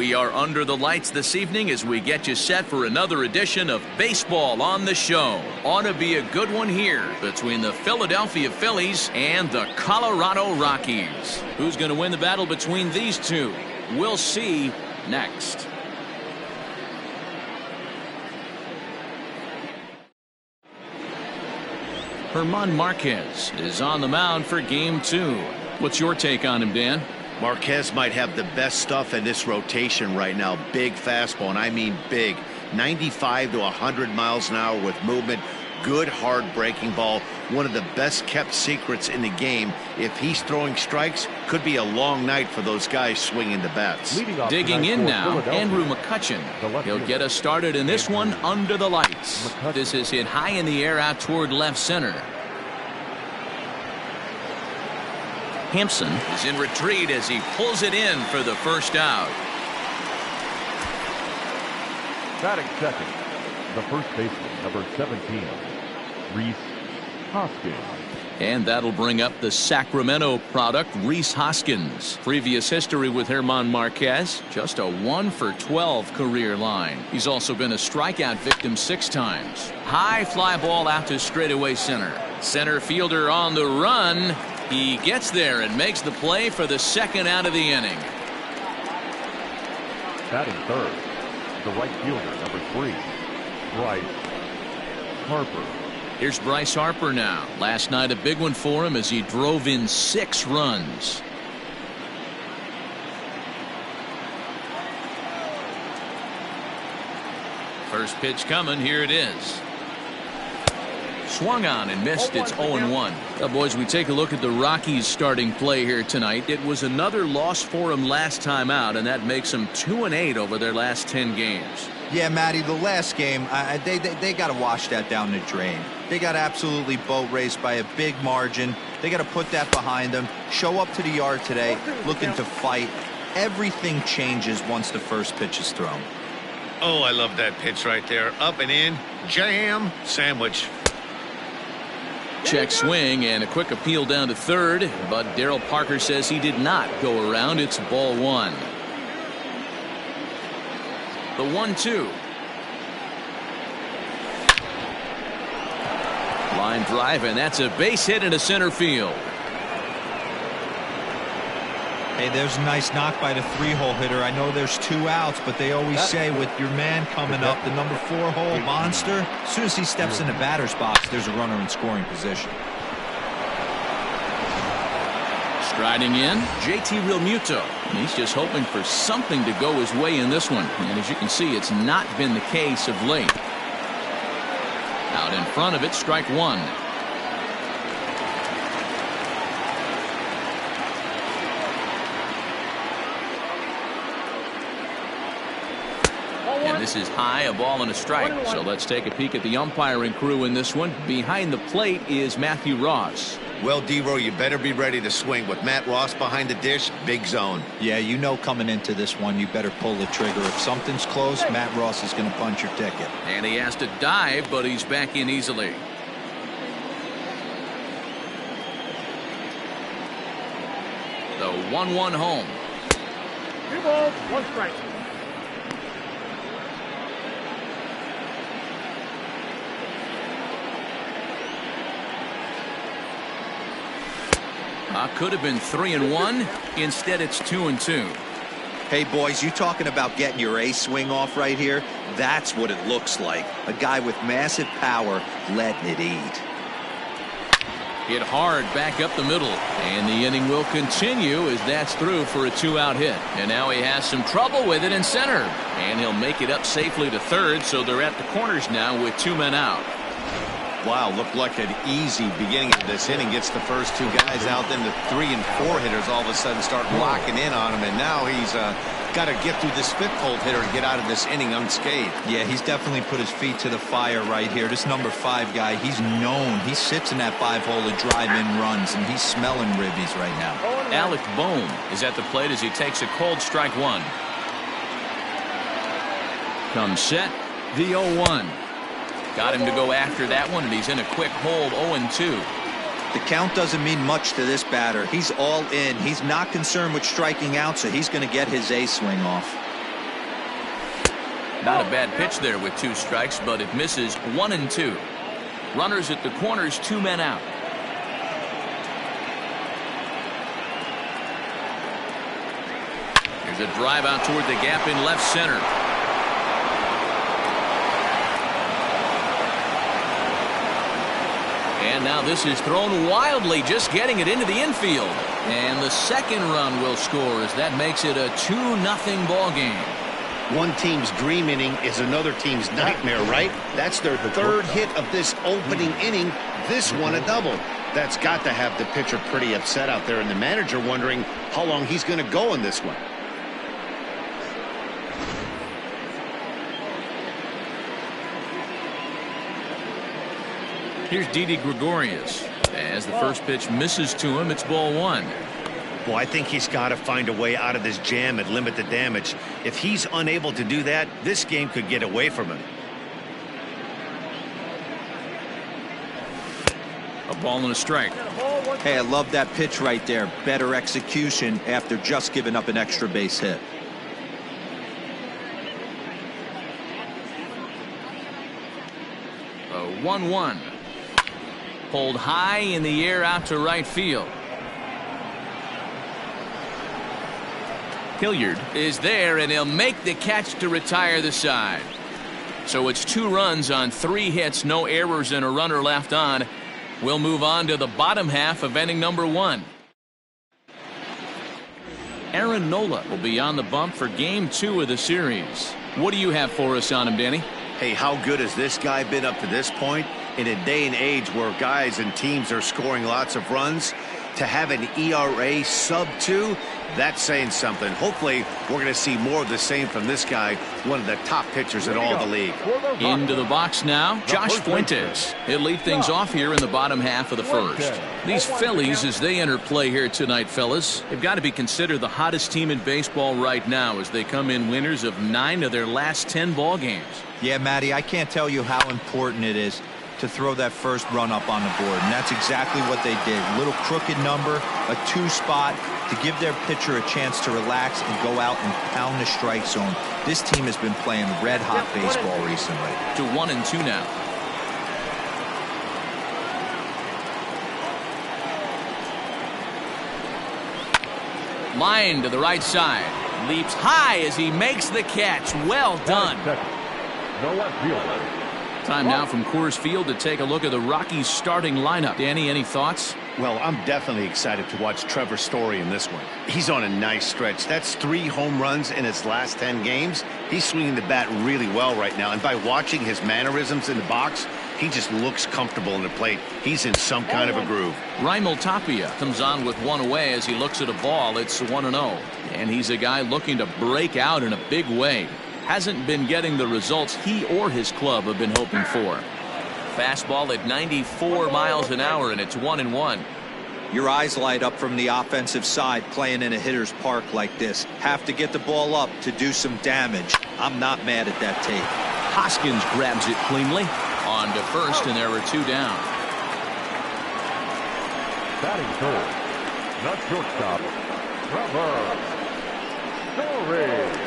We are under the lights this evening as we get you set for another edition of Baseball on the Show. Ought to be a good one here between the Philadelphia Phillies and the Colorado Rockies. Who's going to win the battle between these two? We'll see next. Hermann Marquez is on the mound for game 2. What's your take on him, Dan? Marquez might have the best stuff in this rotation right now. Big fastball, and I mean big. 95 to 100 miles an hour with movement. Good hard breaking ball. One of the best kept secrets in the game. If he's throwing strikes, could be a long night for those guys swinging the bats. Digging in now, Andrew Mccutchen. He'll get us started in this one under the lights. This is hit high in the air out toward left center. Hampson is in retreat as he pulls it in for the first out. Batting second, the first baseman, number 17, Rhys Hoskins. And that'll bring up the Sacramento product, Rhys Hoskins. Previous history with Hermann Marquez, just a 1-for-12 career line. He's also been a strikeout victim 6 times. High fly ball out to straightaway center. Center fielder on the run. He gets there and makes the play for the second out of the inning. Batting third, the right fielder, number 3, Bryce Harper. Here's Bryce Harper now. Last night a big one for him as he drove in 6 runs. First pitch coming. Here it is. Swung on and missed. It's 0-1. Well, boys, we take a look at the Rockies starting play here tonight. It was another loss for them last time out, and that makes them 2-8 over their last 10 games. Yeah, Matty, the last game, they got to wash that down the drain. They got absolutely boat raced by a big margin. They got to put that behind them. Show up to the yard today looking to fight. Everything changes once the first pitch is thrown. Oh, I love that pitch right there. Up and in. Jam. Sandwich. Check swing and a quick appeal down to third, but Darryl Parker says he did not go around. It's ball 1. The 1-2. Line drive, and that's a base hit into center field. Hey, there's a nice knock by the 3-hole hitter. I know there's 2 outs, but they always say with your man coming up, the number 4-hole monster, as soon as he steps in the batter's box, there's a runner in scoring position. Striding in, JT Realmuto. He's just hoping for something to go his way in this one. And as you can see, it's not been the case of late. Out in front of it, strike 1. And this is high, a ball and a strike. So let's take a peek at the umpiring crew in this one. Behind the plate is Matthew Ross. Well, D-Row, you better be ready to swing. With Matt Ross behind the dish, big zone. Yeah, you know coming into this one, you better pull the trigger. If something's close, Matt Ross is going to punch your ticket. And he has to dive, but he's back in easily. The 1-1 home. 2 balls, 1 strike. Could have been 3-1. Instead, it's 2-2. Hey, boys, you talking about getting your ace swing off right here? That's what it looks like. A guy with massive power letting it eat. Hit hard back up the middle. And the inning will continue as that's through for a 2-out hit. And now he has some trouble with it in center. And he'll make it up safely to third, so they're at the corners now with 2 men out. Wow, looked like an easy beginning of this inning. Gets the first 2 guys out, then the 3 and 4 hitters all of a sudden start locking in on him, and now he's got to get through this 5th-hole hitter to get out of this inning unscathed. Yeah, he's definitely put his feet to the fire right here. This number 5 guy, he's known. He sits in that 5-hole to drive in runs, and he's smelling ribbies right now. Alec Bohm is at the plate as he takes a cold strike 1. Comes set, the 0-1. Got him to go after that one, and he's in a quick hold, 0-2. The count doesn't mean much to this batter. He's all in. He's not concerned with striking out, so he's going to get his ace swing off. Not a bad pitch there with 2 strikes, but it misses 1-2. Runners at the corners, 2 men out. There's a drive out toward the gap in left center. And now this is thrown wildly, just getting it into the infield. And the second run will score as that makes it a 2-0 ball game. One team's dream inning is another team's nightmare, right? That's their 3rd hit of this opening inning. This one a double. That's got to have the pitcher pretty upset out there, and the manager wondering how long he's going to go in this one. Here's Didi Gregorius. As the first pitch misses to him, it's ball 1. Well, I think he's got to find a way out of this jam and limit the damage. If he's unable to do that, this game could get away from him. A ball and a strike. Hey, I love that pitch right there. Better execution after just giving up an extra base hit. A 1-1. Pulled high in the air out to right field. Hilliard is there, and he'll make the catch to retire the side. So it's 2 runs on 3 hits, no errors, and a runner left on. We'll move on to the bottom half of inning number 1. Aaron Nola will be on the bump for game 2 of the series. What do you have for us on him, Danny? Hey, how good has this guy been up to this point? In a day and age where guys and teams are scoring lots of runs, to have an ERA sub-2, that's saying something. Hopefully, we're going to see more of the same from this guy, one of the top pitchers in all the league. Into the box now, Josh Fuentes. He'll lead things off here in the bottom half of the first. These Phillies, as they enter play here tonight, fellas, they've got to be considered the hottest team in baseball right now as they come in winners of 9 of their last 10 ball games. Yeah, Matty, I can't tell you how important it is to throw that first run up on the board, and that's exactly what they did. Little crooked number, a 2 spot to give their pitcher a chance to relax and go out and pound the strike zone. This team has been playing red hot baseball recently. To 1-2 now. Line to the right side, leaps high as he makes the catch. Well done. No left fielder. Time now from Coors Field to take a look at the Rockies starting lineup. Danny, any thoughts? Well, I'm definitely excited to watch Trevor Story in this one. He's on a nice stretch. That's 3 home runs in his last 10 games. He's swinging the bat really well right now, and by watching his mannerisms in the box, he just looks comfortable in the plate. He's in some kind of a groove. Raimel Tapia comes on with 1 away as he looks at a ball. It's 1-0, and he's a guy looking to break out in a big way. Hasn't been getting the results he or his club have been hoping for. Fastball at 94 miles an hour, and it's 1-1. Your eyes light up from the offensive side playing in a hitter's park like this. Have to get the ball up to do some damage. I'm not mad at that take. Hoskins grabs it cleanly. On to first, and there are 2 down. Batting third, the shortstop, Trevor Story.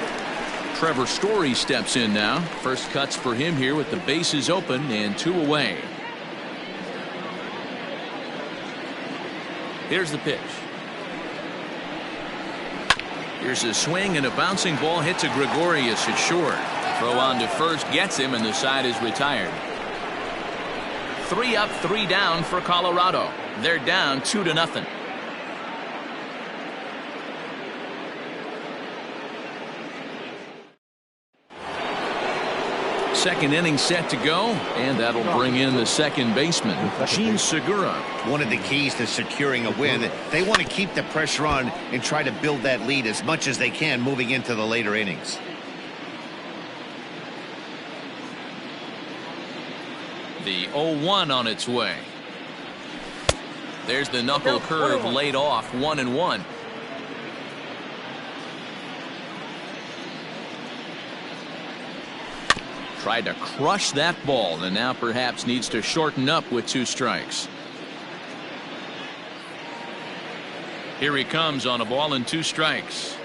Trevor Story steps in now. First cuts for him here with the bases open and 2 away. Here's the pitch. Here's a swing, and a bouncing ball hit to Gregorius at short. Throw on to first gets him, and the side is retired. 3 up, 3 down for Colorado. They're down 2-0. Second inning set to go, and that'll bring in the second baseman, Gene Segura. One of the keys to securing a win, they want to keep the pressure on and try to build that lead as much as they can moving into the later innings. The 0-1 on its way. There's the knuckle curve laid off, 1-1. Tried to crush that ball, and now perhaps needs to shorten up with 2 strikes. Here he comes on a ball and 2 strikes.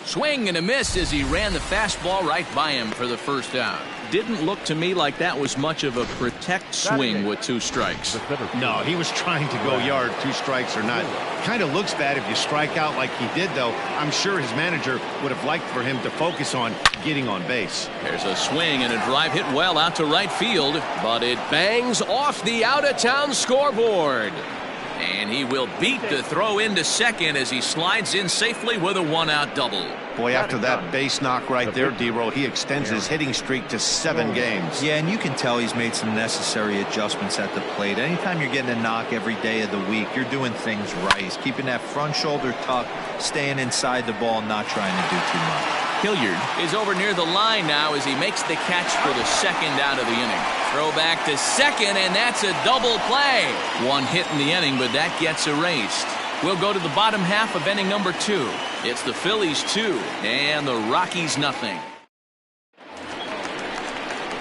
Swing and a miss as he ran the fastball right by him for the first out. Didn't look to me like that was much of a protect swing with 2 strikes. No, he was trying to go yard, 2 strikes or not. Kind of looks bad if you strike out like he did, though. I'm sure his manager would have liked for him to focus on getting on base. There's a swing and a drive hit well out to right field, but it bangs off the out-of-town scoreboard. And he will beat the throw into second as he slides in safely with a 1-out double. Boy, after that base knock right there, D-Roll, he extends his hitting streak to 7 games. Yeah, and you can tell he's made some necessary adjustments at the plate. Anytime you're getting a knock every day of the week, you're doing things right. He's keeping that front shoulder tucked, staying inside the ball, not trying to do too much. Hilliard is over near the line now as he makes the catch for the 2nd out of the inning. Throw back to second, and that's a double play. 1 hit in the inning, but that gets erased. We'll go to the bottom half of inning number 2. It's the Phillies 2 and the Rockies nothing.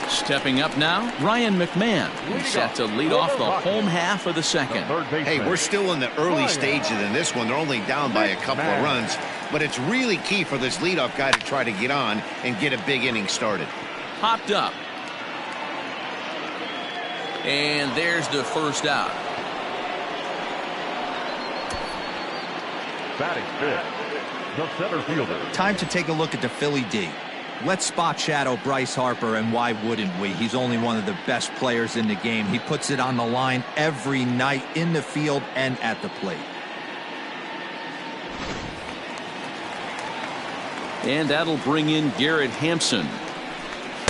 Stepping up now, Ryan McMahon. He's set to lead off the home half of the 2nd. Hey, we're still in the early stages in this one. They're only down by a couple of runs, but it's really key for this leadoff guy to try to get on and get a big inning started. Popped up. And there's the first out. Batting 5th, the center fielder. Time to take a look at the Philly D. Let's spot shadow Bryce Harper, and why wouldn't we? He's only one of the best players in the game. He puts it on the line every night in the field and at the plate. And that'll bring in Garrett Hampson.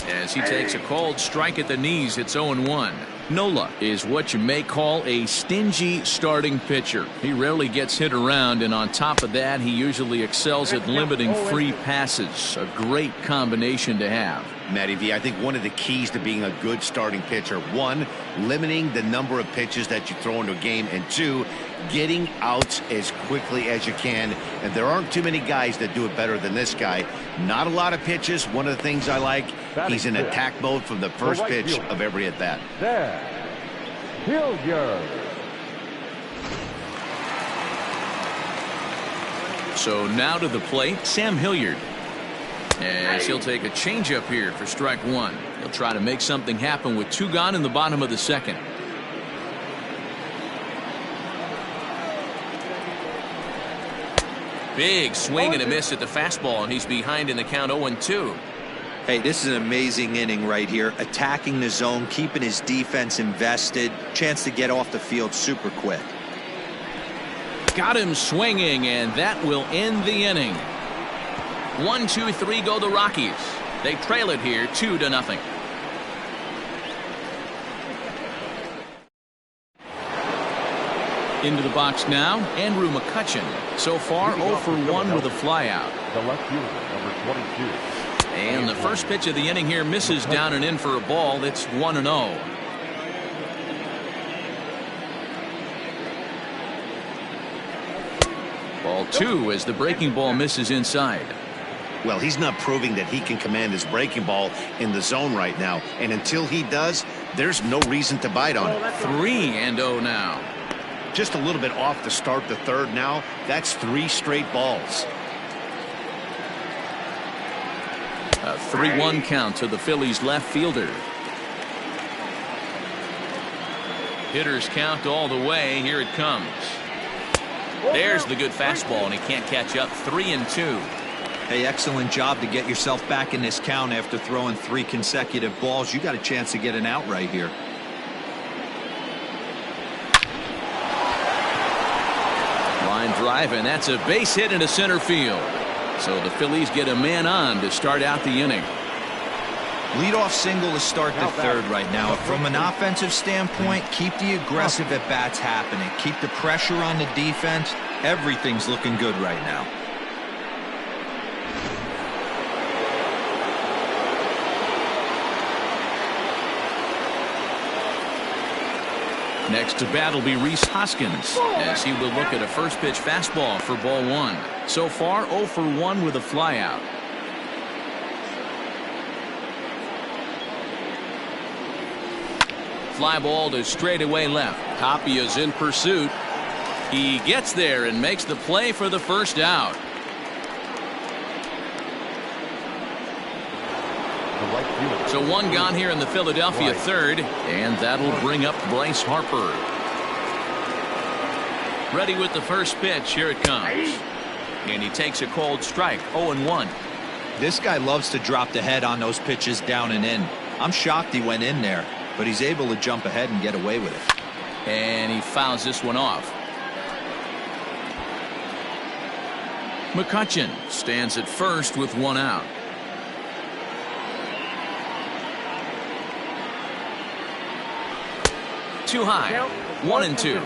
As he takes a called strike at the knees, it's 0-1. Nola is what you may call a stingy starting pitcher. He rarely gets hit around, and on top of that, he usually excels at limiting free passes. A great combination to have. Matty V, I think one of the keys to being a good starting pitcher, 1, limiting the number of pitches that you throw into a game, and 2, getting outs as quickly as you can. And there aren't too many guys that do it better than this guy. Not a lot of pitches. One of the things I like, he's in attack mode from the first pitch of every at-bat. There, Hilliard. So now to the plate, Sam Hilliard. As he'll take a changeup here for strike 1. He'll try to make something happen with 2 gone in the bottom of the 2nd. Big swing and a miss at the fastball, and he's behind in the count 0-2. Hey, this is an amazing inning right here. Attacking the zone, keeping his defense invested. Chance to get off the field super quick. Got him swinging, and that will end the inning. 1, 2, 3 go the Rockies. They trail it here 2-0. Into the box now, Andrew Mccutchen. So far 0 for 1 with a flyout. The left fielder, number 22. And the first pitch of the inning here misses down and in for a ball. It's 1-0. Ball 2 as the breaking ball misses inside. Well, he's not proving that he can command his breaking ball in the zone right now. And until he does, there's no reason to bite on it. 3-0 now. Just a little bit off to start the 3rd now. That's 3 straight balls. A 3-1 count to the Phillies left fielder. Hitters count all the way. Here it comes. There's the good fastball, and he can't catch up. 3-2. Hey, excellent job to get yourself back in this count after throwing 3 consecutive balls. You got a chance to get an out right here. Line drive, and that's a base hit into center field. So the Phillies get a man on to start out the inning. Leadoff single to start the 3rd right now. From an offensive standpoint, keep the aggressive at-bats happening. Keep the pressure on the defense. Everything's looking good right now. Next to bat will be Rhys Hoskins as he will look at a first pitch fastball for ball 1. So far 0 for 1 with a flyout. Fly ball to straightaway left. Tapia's in pursuit. He gets there and makes the play for the first out. the right fielder. So one gone here in the Philadelphia third, and that'll bring up Bryce Harper. Ready with the first pitch. Here it comes. And he takes a cold strike. 0-1. This guy loves to drop the head on those pitches down and in. I'm shocked he went in there, but he's able to jump ahead and get away with it. And he fouls this one off. Mccutchen stands at first with one out. Too high. 1-2.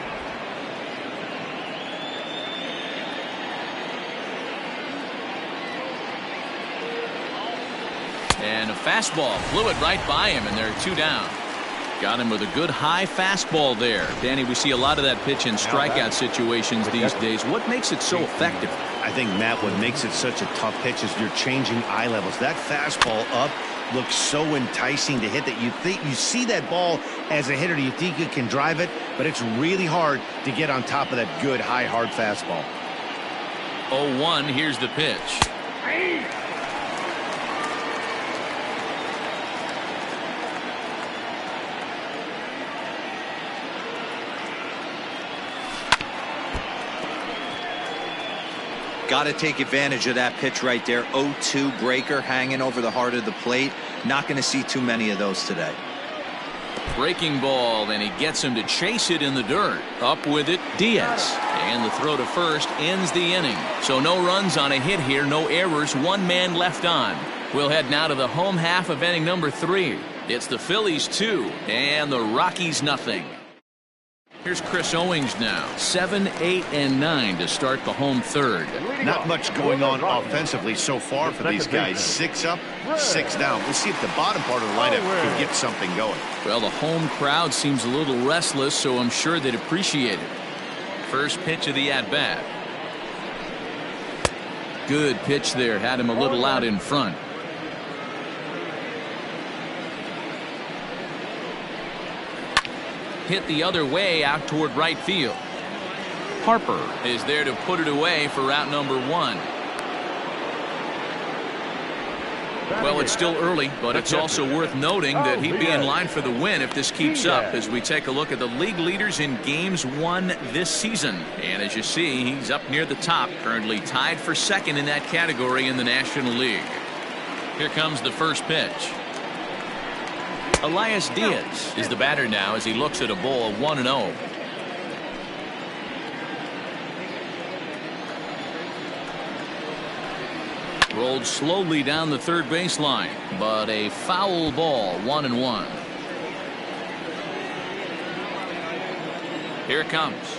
And a fastball flew it right by him, and they're 2 down. Got him with a good high fastball there. Danny, we see a lot of that pitch in strikeout situations these days. What makes it so effective? I think, Matt, what makes it such a tough pitch is you're changing eye levels. That fastball up looks so enticing to hit that you see that ball as a hitter, you think you can drive it, but it's really hard to get on top of that good high hard fastball. 0-1. Here's the pitch. Got to take advantage of that pitch right there. 0-2 breaker hanging over the heart of the plate. Not going to see too many of those today. Breaking ball, and he gets him to chase it in the dirt. Up with it, Diaz. And the throw to first ends the inning. So no runs on a hit here, no errors, 1 man left on. We'll head now to the home half of inning number 3. It's the Phillies 2 and the Rockies nothing. Here's Chris Owings now. 7, 8, and 9 to start the home third. Not much going on offensively so far for these guys. 6 up, 6 down. We'll see if the bottom part of the lineup can get something going. Well, the home crowd seems a little restless, so I'm sure they'd appreciate it. First pitch of the at-bat. Good pitch there. Had him a little out in front. Hit the other way out toward right field. Harper is there to put it away for out number 1. Well, it's still early, but it's also worth noting that he'd be in line for the win if this keeps up as we take a look at the league leaders in games won this season. And as you see, he's up near the top, currently tied for second in that category in the National League. Here comes the first pitch. Elias Diaz is the batter now as he looks at a ball of 1-0. Rolled slowly down the third baseline, but a foul ball. 1-1. Here it comes.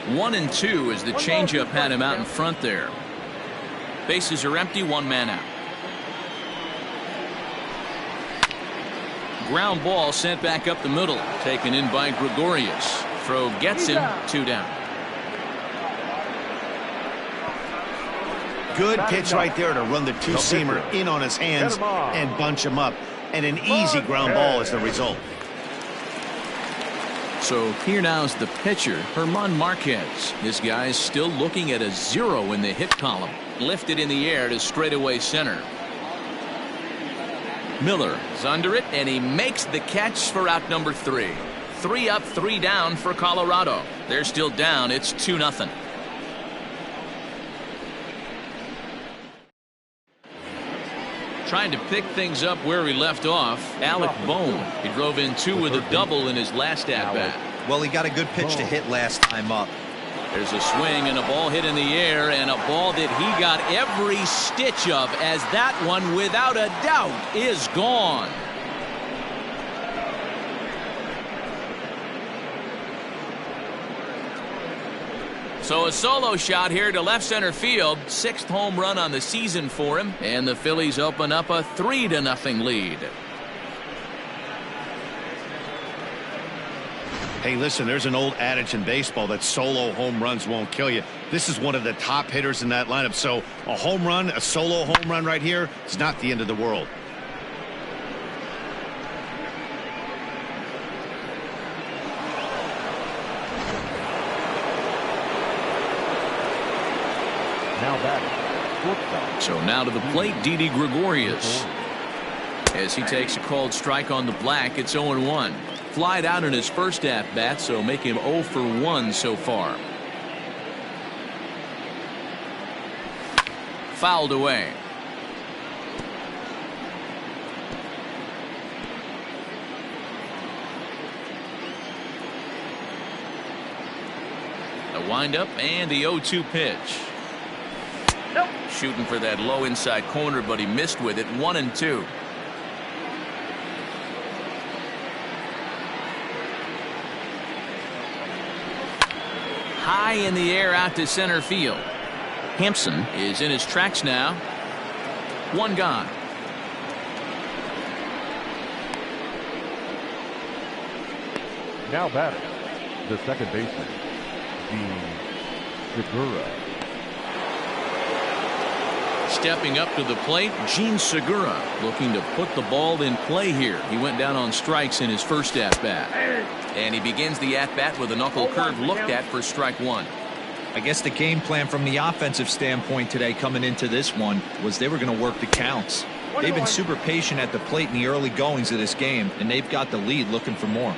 1-2 as the changeup had him out in front there. Bases are empty, 1 man out. Ground ball sent back up the middle, taken in by Gregorius. Throw gets him, 2 down. Good pitch right there to run the two-seamer in on his hands and bunch him up. And an easy ground ball is the result. So here now is the pitcher, Hermann Marquez. This guy's still looking at a 0 in the hit column. Lifted in the air to straightaway center. Miller is under it, and he makes the catch for out number 3. 3 up, 3 down for Colorado. They're still down. It's 2-0. Trying to pick things up where he left off, Alec Bohm. He drove in 2 with a double in his last at-bat. Well, he got a good pitch to hit last time up. There's a swing and a ball hit in the air, and a ball that he got every stitch of, as that one, without a doubt, is gone. So a solo shot here to left center field. 6th home run on the season for him, and the Phillies open up a 3-0 lead. Hey, listen, there's an old adage in baseball that solo home runs won't kill you. This is one of the top hitters in that lineup. So a home run, a solo home run right here, is not the end of the world. Now batting, Shortstop. So now to the plate, Didi Gregorius. As he takes a called strike on the black, it's 0-1. Flied out in his first at-bat, so make him 0 for 1 so far. Fouled away. The windup and the 0-2 pitch. Nope. Shooting for that low inside corner, but he missed with it. 1-2. High in the air out to center field. Hampson is in his tracks now. One gone. Now batting, the second baseman, Segura. Stepping up to the plate, Gene Segura looking to put the ball in play here. He went down on strikes in his first at-bat. And he begins the at-bat with a knuckle curve looked at for strike one. I guess the game plan from the offensive standpoint today coming into this one was they were going to work the counts. They've been super patient at the plate in the early goings of this game, and they've got the lead looking for more.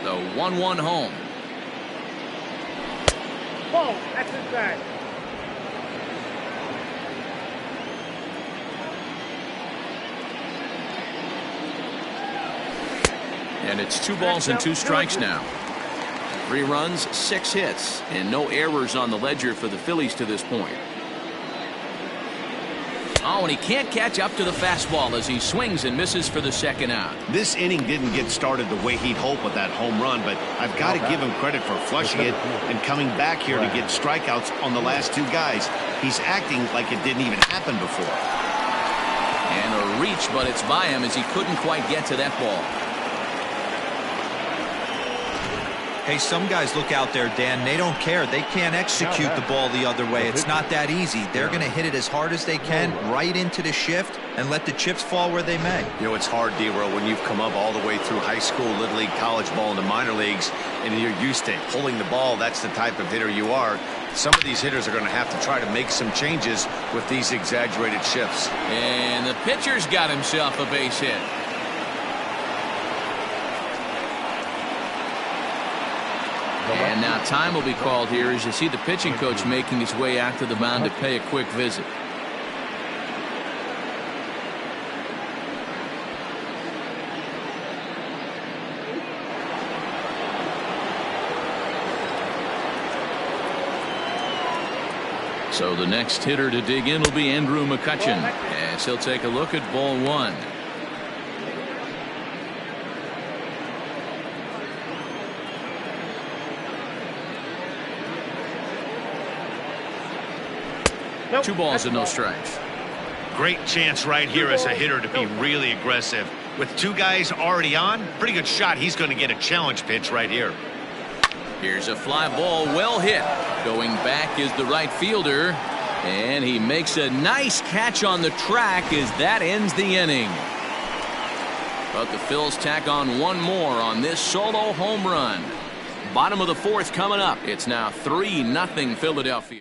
The 1-1 home. Whoa, that's inside. And it's 2 balls and 2 strikes now. 3 runs, 6 hits, and no errors on the ledger for the Phillies to this point. Oh, and he can't catch up to the fastball as he swings and misses for the second out. This inning didn't get started the way he'd hoped with that home run, but I've got to give him credit for flushing it and coming back here to get strikeouts on the last 2 guys. He's acting like it didn't even happen before. And a reach, but it's by him as he couldn't quite get to that ball. Hey, some guys look out there, Dan, they don't care. They can't execute the ball the other way. It's not that easy. They're going to hit it as hard as they can right into the shift and let the chips fall where they may. You know, it's hard, D-Row, when you've come up all the way through high school, little league, college ball, and the minor leagues, and you're used to pulling the ball. That's the type of hitter you are. Some of these hitters are going to have to try to make some changes with these exaggerated shifts. And the pitcher's got himself a base hit. And now time will be called here as you see the pitching coach making his way out to the mound to pay a quick visit. So the next hitter to dig in will be Andrew Mccutchen as he'll take a look at ball 1. Nope. 2 balls and no strikes. Great chance right here as a hitter to be really aggressive. With 2 guys already on, pretty good shot. He's going to get a challenge pitch right here. Here's a fly ball, well hit. Going back is the right fielder, and he makes a nice catch on the track as that ends the inning. But the Phils tack on 1 more on this solo home run. Bottom of the 4th coming up. It's now 3-0 Philadelphia.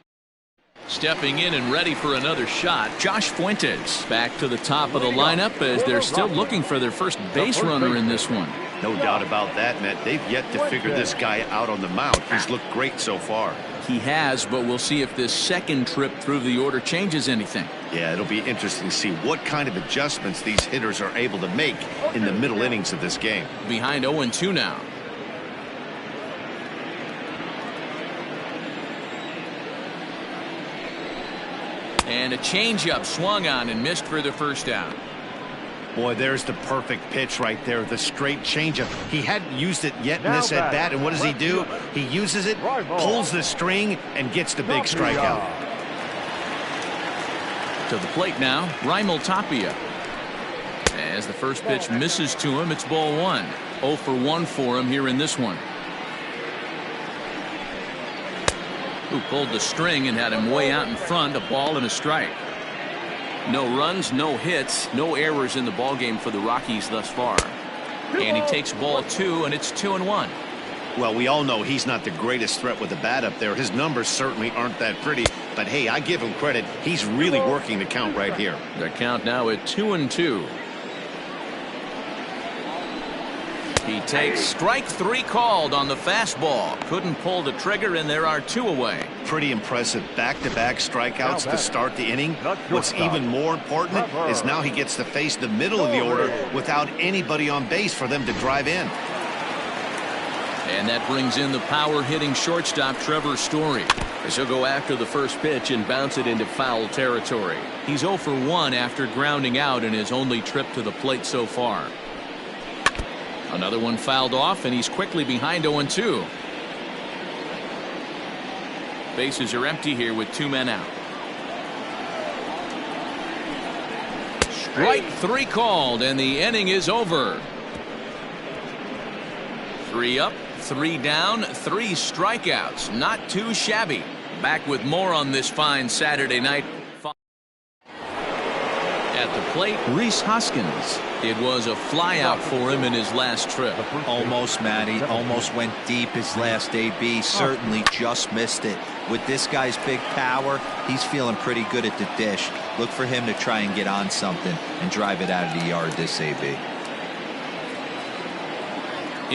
Stepping in and ready for another shot, Josh Fuentes back to the top of the lineup as they're still looking for their first base runner in this one. No doubt about that, Matt. They've yet to figure this guy out on the mound. He's looked great so far. He has, but we'll see if this second trip through the order changes anything. Yeah, it'll be interesting to see what kind of adjustments these hitters are able to make in the middle innings of this game. Behind 0-2 now. And a changeup swung on and missed for the first out. Boy, there's the perfect pitch right there. The straight changeup. He hadn't used it yet in this at bat, and what does he do? He uses it, pulls the string, and gets the big strikeout. To the plate now, Raimel Tapia. As the first pitch misses to him, it's ball 1. 0 for 1 for him here in this one. Who pulled the string and had him way out in front, a ball and a strike. No runs, no hits, no errors in the ballgame for the Rockies thus far. And he takes ball 2, and it's 2-1. Well, we all know he's not the greatest threat with the bat up there. His numbers certainly aren't that pretty. But, hey, I give him credit. He's really working the count right here. The count now at 2-2. He takes strike 3 called on the fastball. Couldn't pull the trigger, and there are 2 away. Pretty impressive back-to-back strikeouts to start the inning. What's even more important is now he gets to face the middle of the order without anybody on base for them to drive in. And that brings in the power-hitting shortstop Trevor Story, as he'll go after the first pitch and bounce it into foul territory. He's 0 for 1 after grounding out in his only trip to the plate so far. Another one fouled off, and he's quickly behind 0-2. Bases are empty here with 2 men out. Strike 3 called, and the inning is over. 3 up, 3 down, 3 strikeouts. Not too shabby. Back with more on this fine Saturday night. At the plate, Rhys Hoskins. It was a flyout for him in his last trip. Almost, Matty. Almost went deep his last AB. Certainly just missed it. With this guy's big power, he's feeling pretty good at the dish. Look for him to try and get on something and drive it out of the yard this AB.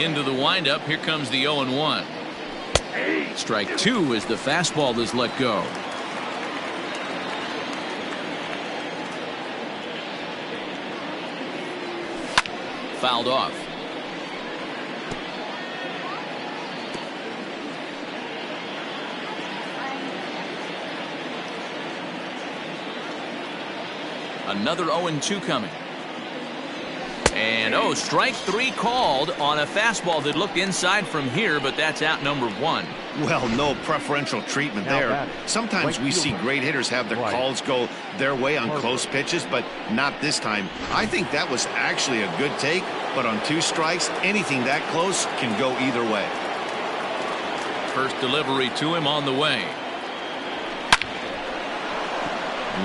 Into the windup. Here comes the 0-1. Strike 2 as the fastball is let go. Fouled off. Another 0-2 coming. And strike 3 called on a fastball that looked inside from here, but that's out number 1. Well, no preferential treatment there. Sometimes we see great hitters have their calls go their way on close pitches, but not this time. I think that was actually a good take, but on 2 strikes, anything that close can go either way. First delivery to him on the way.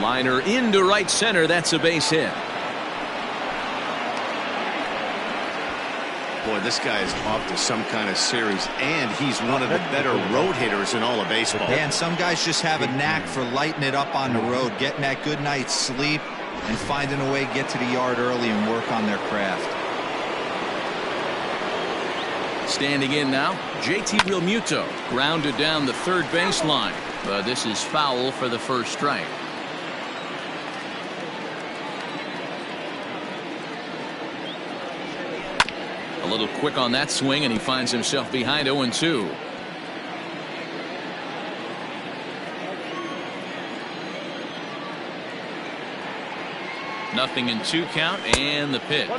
Liner into right center. That's a base hit. Boy, this guy is off to some kind of series, and he's one of the better road hitters in all of baseball. And some guys just have a knack for lighting it up on the road, getting that good night's sleep, and finding a way to get to the yard early and work on their craft. Standing in now, JT Realmuto. Grounded down the third baseline, but this is foul for the first strike. A little quick on that swing, and he finds himself behind 0-2. Nothing in 2 count, and the pitch.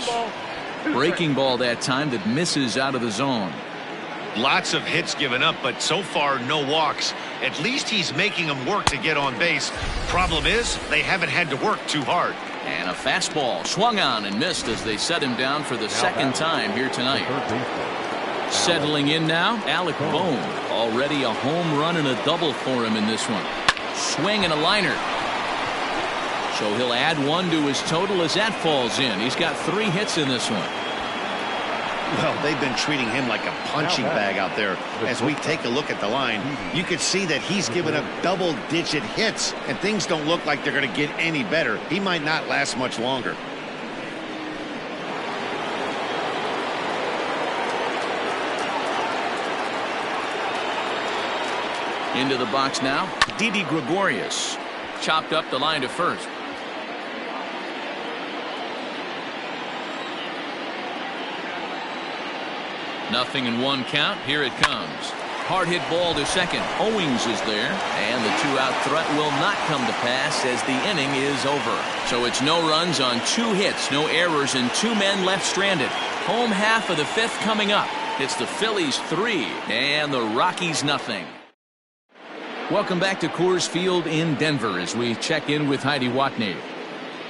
Breaking ball that time that misses out of the zone. Lots of hits given up, but so far no walks. At least he's making them work to get on base. Problem is, they haven't had to work too hard. And a fastball swung on and missed as they set him down for the second time here tonight. Settling in now, Alec Bohm. Already a home run and a double for him in this one. Swing and a liner. So he'll add 1 to his total as that falls in. He's got 3 hits in this one. Well, they've been treating him like a punching bag out there. As we take a look at the line, you can see that he's given up double-digit hits, and things don't look like they're going to get any better. He might not last much longer. Into the box now, Didi Gregorius. Chopped up the line to first. Nothing in 1 count. Here it comes. Hard hit ball to second. Owings is there, and the 2-out threat will not come to pass as the inning is over. So it's no runs on 2 hits, no errors, and 2 men left stranded. Home half of the 5th coming up. It's the Phillies 3 and the Rockies nothing. Welcome back to Coors Field in Denver as we check in with Heidi Watney.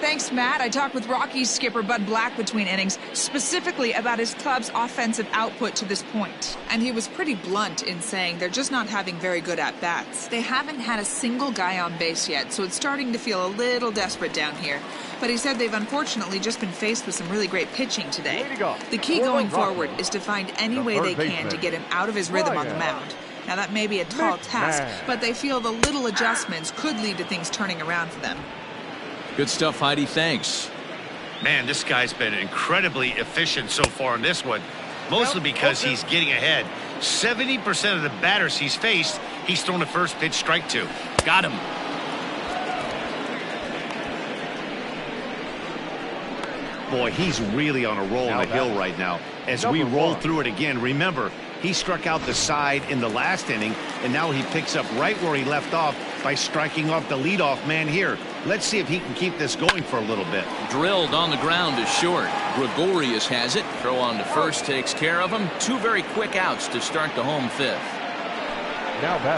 Thanks, Matt. I talked with Rockies skipper Bud Black between innings, specifically about his club's offensive output to this point. And he was pretty blunt in saying they're just not having very good at-bats. They haven't had a single guy on base yet, so it's starting to feel a little desperate down here. But he said they've unfortunately just been faced with some really great pitching today. The key going forward is to find any way they can to get him out of his rhythm on the mound. Now, that may be a tall task, but they feel the little adjustments could lead to things turning around for them. Good stuff, Heidi. Thanks. Man, this guy's been incredibly efficient so far in this one, mostly because he's getting ahead. 70% of the batters he's faced, he's thrown a first pitch strike to. Got him. Boy, he's really on a roll on the hill right now. As we roll through it again, remember, he struck out the side in the last inning, and now he picks up right where he left off by striking off the leadoff man here. Let's see if he can keep this going for a little bit. Drilled on the ground is short. Gregorius has it. Throw on to first takes care of him. Two very quick outs to start the home fifth.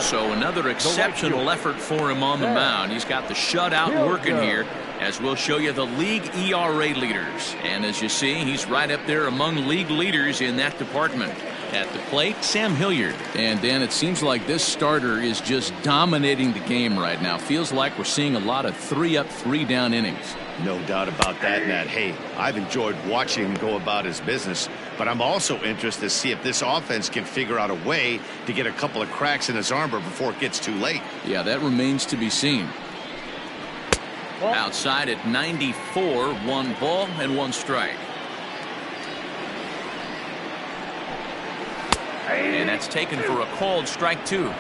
So another exceptional effort for him on the mound. He's got the shutout working here, as we'll show you the league ERA leaders. And as you see, he's right up there among league leaders in that department. At the plate, Sam Hilliard. And Dan, it seems like this starter is just dominating the game right now. Feels like we're seeing a lot of 3-up, 3-down innings. No doubt about that, Matt. Hey, I've enjoyed watching him go about his business, but I'm also interested to see if this offense can figure out a way to get a couple of cracks in his armor before it gets too late. Yeah, that remains to be seen. Outside at 94, 1 ball and 1 strike. And that's taken for a called strike 2.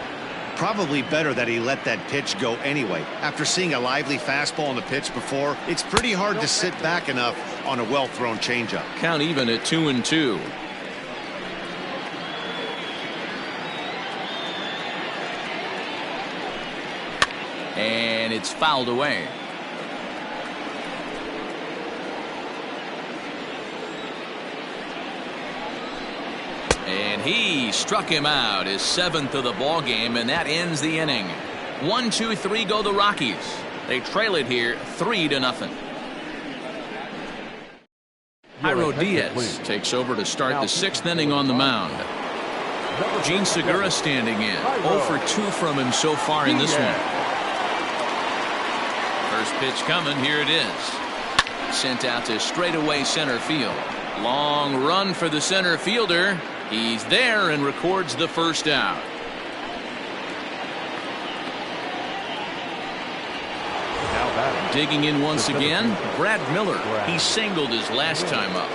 Probably better that he let that pitch go anyway. After seeing a lively fastball on the pitch before, it's pretty hard to sit back enough on a well-thrown changeup. Count even at 2-2. And it's fouled away. And he struck him out, his 7th of the ball game, and that ends the inning. 1-2-3 go the Rockies. They trail it here 3-0. Elias Diaz takes over to start the 6th inning on the mound. Gene Segura standing in. 0 for 2 from him so far in this one. First pitch coming. Here it is. Sent out to straightaway center field. Long run for the center fielder. He's there and records the first out. Digging in once again, Brad Miller. He singled his last time up.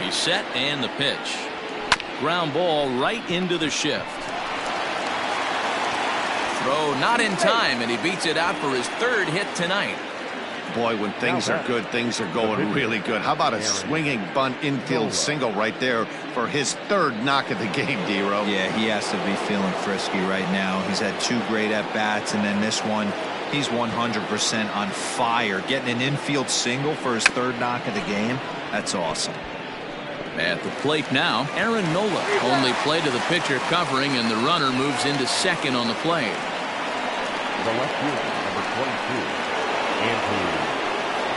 He's set and the pitch. Ground ball right into the shift. Throw not in time, and he beats it out for his 3rd hit tonight. Boy, when things are good, things are going really good. How about a swinging bunt infield single right there for his 3rd knock of the game, D-Row? Yeah, he has to be feeling frisky right now. He's had 2 great at-bats, and then this one, he's 100% on fire. Getting an infield single for his 3rd knock of the game, that's awesome. At the plate now, Aaron Nola. Only play to the pitcher covering, and the runner moves into second on the play. The left fielder, number 22.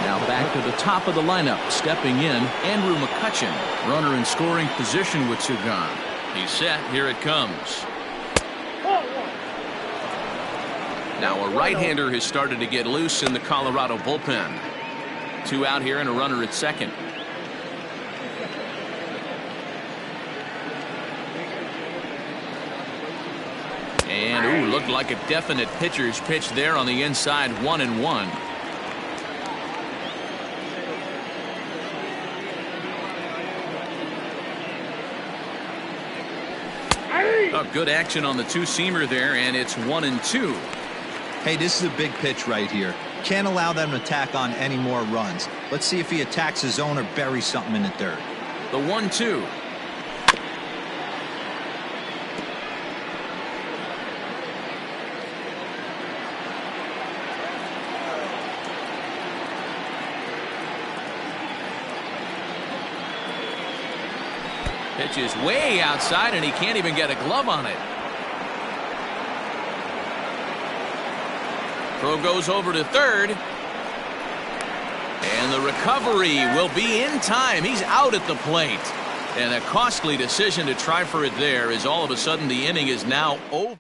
Now back to the top of the lineup, stepping in, Andrew Mccutchen, runner in scoring position with 2 gone. He's set. Here it comes. Now a right-hander has started to get loose in the Colorado bullpen. 2 out here and a runner at second. And ooh, looked like a definite pitcher's pitch there on the inside. 1-1. Oh, good action on the 2-seamer there, and it's 1-2. Hey, this is a big pitch right here. Can't allow them to tack on any more runs. Let's see if he attacks his zone or buries something in the dirt. The 1-2. Pitch is way outside, and he can't even get a glove on it. Throw goes over to third. And the recovery will be in time. He's out at the plate. And a costly decision to try for it there, as all of a sudden the inning is now over.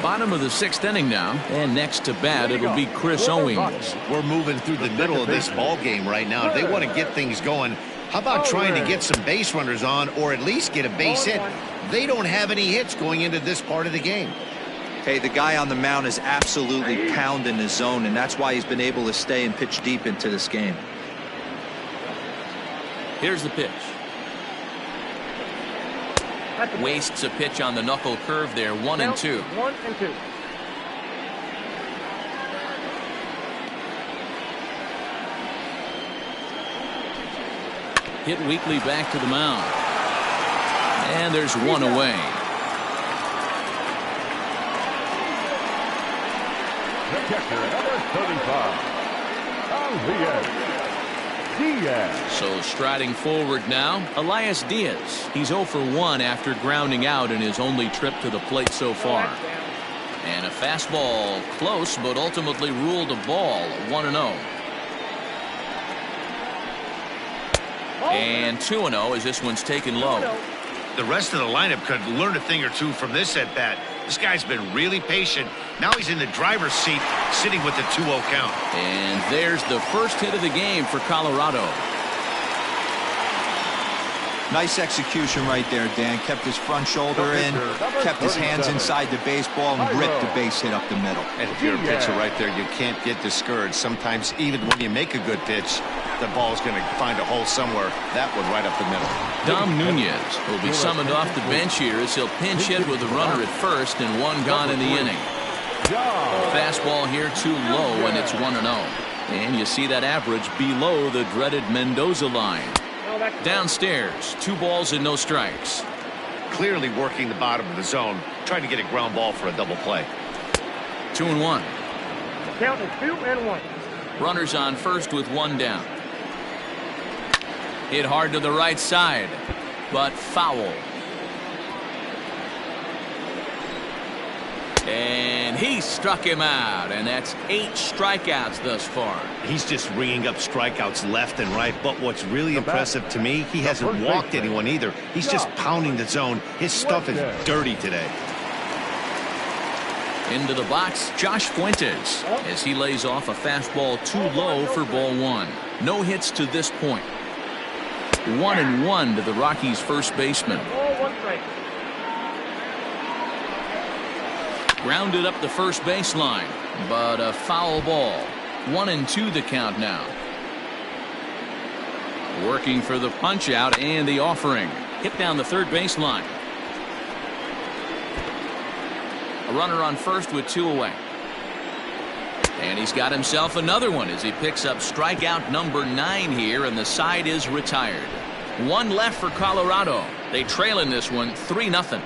Bottom of the 6th inning now, and next to bat it'll be Chris Owings. We're moving through the middle of this ball game right now. If they want to get things going, how about trying to get some base runners on, or at least get a base hit? They don't have any hits going into this part of the game. Hey, the guy on the mound is absolutely pounding the zone, and that's why he's been able to stay and pitch deep into this game. Here's the pitch. Wastes a pitch on the knuckle curve there. 1-2. 1-2. Hit weakly back to the mound. And there's one away. The catcher, number 35, Diaz. So striding forward now, Elias Diaz. He's 0 for 1 after grounding out in his only trip to the plate so far. And a fastball close, but ultimately ruled a ball. 1-0. And 2-0 as this one's taken low. The rest of the lineup could learn a thing or two from this at bat. This guy's been really patient. Now he's in the driver's seat, sitting with the 2-0 count. And there's the first hit of the game for Colorado. Nice execution right there, Dan. Kept his front shoulder in, kept his hands inside the baseball, and ripped the base hit up the middle. And if you're a pitcher right there, you can't get discouraged. Sometimes even when you make a good pitch, the ball's going to find a hole somewhere. That one right up the middle. Dom Nunez will be summoned off the bench here as he'll pinch hit with a runner at first and one gone in the inning. Fastball here too low, and it's 1-0. And you see that average below the dreaded Mendoza line. Downstairs, 2 balls and no strikes. Clearly working the bottom of the zone, trying to get a ground ball for a double play. 2-1. Count is 2-1. Runners on first with 1 down. Hit hard to the right side, but foul. And he struck him out, and that's 8 strikeouts thus far. He's just ringing up strikeouts left and right, but what's really impressive to me, he hasn't walked anyone either. He's just pounding the zone. His stuff is dirty today. Into the box, Josh Fuentes, as he lays off a fastball too low for ball 1. No hits to this point. 1-1 to the Rockies' first baseman. Grounded up the first baseline, but a foul ball. 1-2 the count now. Working for the punch out and the offering. Hit down the third baseline. A runner on first with 2 away. And he's got himself another one as he picks up strikeout number 9 here, and the side is retired. 1 left for Colorado. They trail in this one 3-0.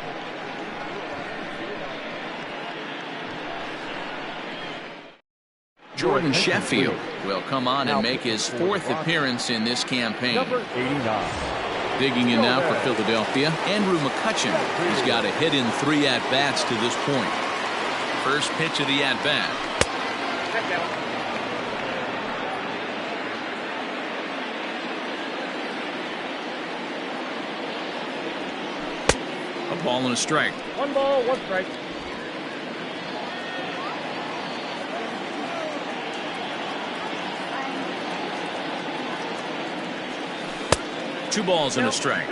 Jordan Sheffield will come on and make his 4th appearance in this campaign. Number 89. Digging in now for Philadelphia, Andrew Mccutchen. He's got a hit in 3 at-bats to this point. First pitch of the at-bat. A ball and a strike. 1 ball, 1 strike. Two balls and a strike.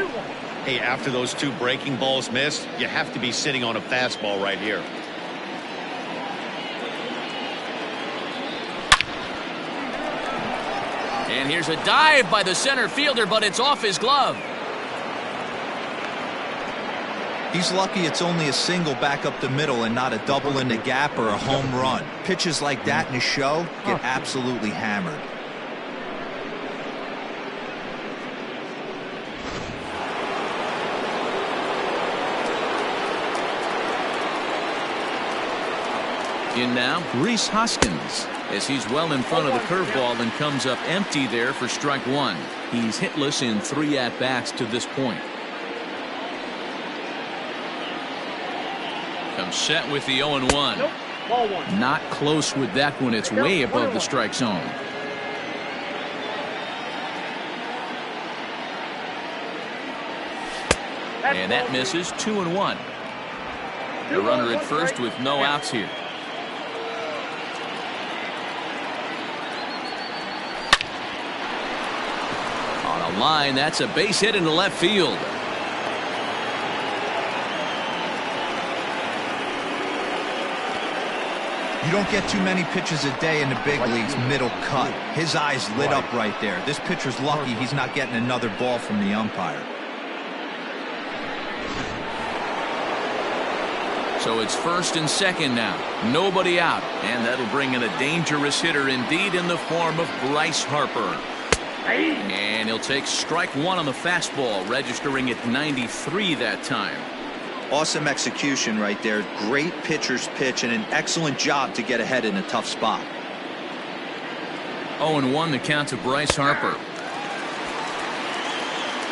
Hey, after those 2 breaking balls missed, you have to be sitting on a fastball right here. And here's a dive by the center fielder, but it's off his glove. He's lucky it's only a single back up the middle and not a double in the gap or a home run. Pitches like that in a show get absolutely hammered. In now, Rhys Hoskins, as he's well in front of the curveball and comes up empty there for strike 1. He's hitless in 3 at-bats to this point. Comes set with the 0-1. Ball one. Not close with that one. It's way above the strike zone. And that misses. 2-1. The runner at first with no outs here. On a line, that's a base hit into left field. You don't get too many pitches a day in the big leagues middle cut. His eyes lit up right there. This pitcher's lucky he's not getting another ball from the umpire. So it's first and second now. Nobody out. And that'll bring in a dangerous hitter indeed in the form of Bryce Harper. And he'll take strike one on the fastball, registering at 93 that time. Awesome execution right there. Great pitcher's pitch and an excellent job to get ahead in a tough spot. 0-1 the count to Bryce Harper.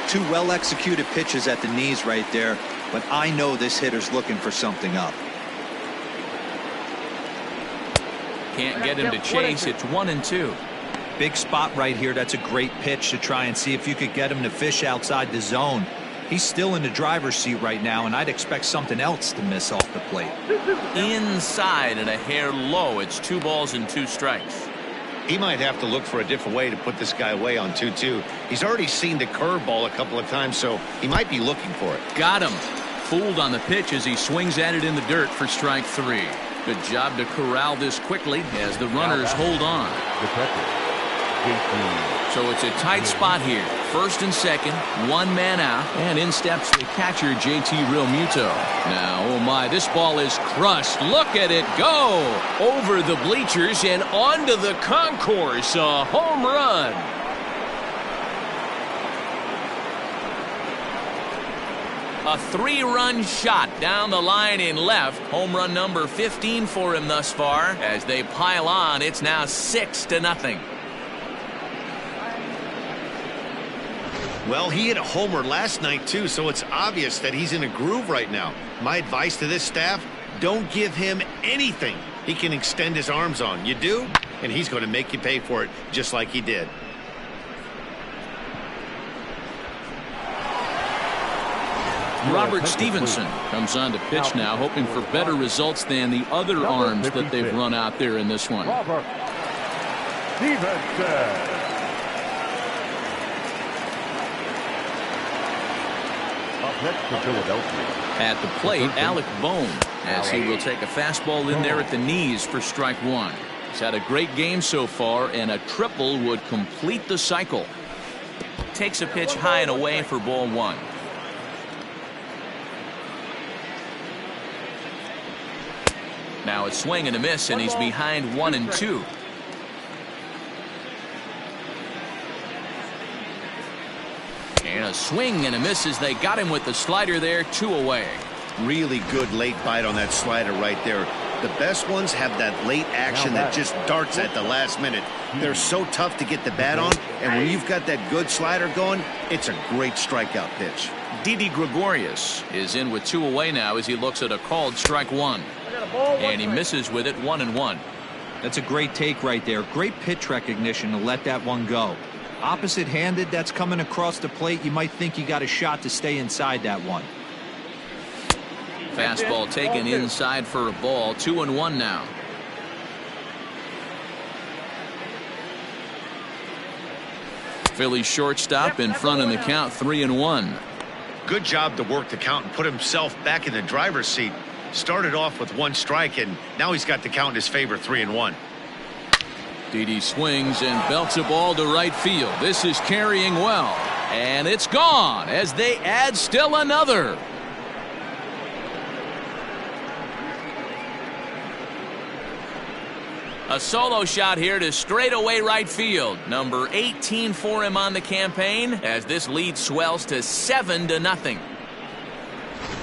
Two well-executed pitches at the knees right there, but I know this hitter's looking for something up. Can't get him to chase. It's 1-2. Big spot right here. That's a great pitch to try and see if you could get him to fish outside the zone. He's still in the driver's seat right now, and I'd expect something else to miss off the plate. Inside and a hair low. It's 2 balls and 2 strikes. He might have to look for a different way to put this guy away on 2-2. He's already seen the curveball a couple of times, so he might be looking for it. Got him. Fooled on the pitch as he swings at it in the dirt for strike 3. Good job to corral this quickly as the runners hold on. So it's a tight spot here. First and second, 1 man out, and in steps the catcher, JT Realmuto. Now, oh my, this ball is crushed. Look at it go over the bleachers and onto the concourse. A home run. A 3-run shot down the line in left. Home run number 15 for him thus far. As they pile on, it's now 6-0. Well, he hit a homer last night, too, so it's obvious that he's in a groove right now. My advice to this staff, don't give him anything he can extend his arms on. You do, and he's going to make you pay for it just like he did. Robert Stevenson comes on to pitch now, hoping for better results than the other arms that they've run out there in this one. Robert Stevenson. Next to Philadelphia. At the plate, Alec Bohm, as he will take a fastball in there at the knees for strike 1. He's had a great game so far, and a triple would complete the cycle. Takes a pitch high and away for ball 1. Now a swing and a miss, and he's behind 1-2. And a swing and a miss as they got him with the slider there, 2 away. Really good late bite on that slider right there. The best ones have that late action that just darts at the last minute. They're so tough to get the bat on, and when you've got that good slider going, it's a great strikeout pitch. Didi Gregorius is in with 2 away now as he looks at a called strike 1. And he misses with it, 1-1. That's a great take right there. Great pitch recognition to let that one go. Opposite-handed, that's coming across the plate. You might think you got a shot to stay inside that one. Fastball taken inside for a ball. 2-1 now. Phillies shortstop in front in the count, 3-1. Good job to work the count and put himself back in the driver's seat. Started off with 1 strike, and now he's got the count in his favor, 3-1. Didi swings and belts a ball to right field. This is carrying well, and it's gone as they add still another. A solo shot here to straightaway right field. Number 18 for him on the campaign as this lead swells to 7-0.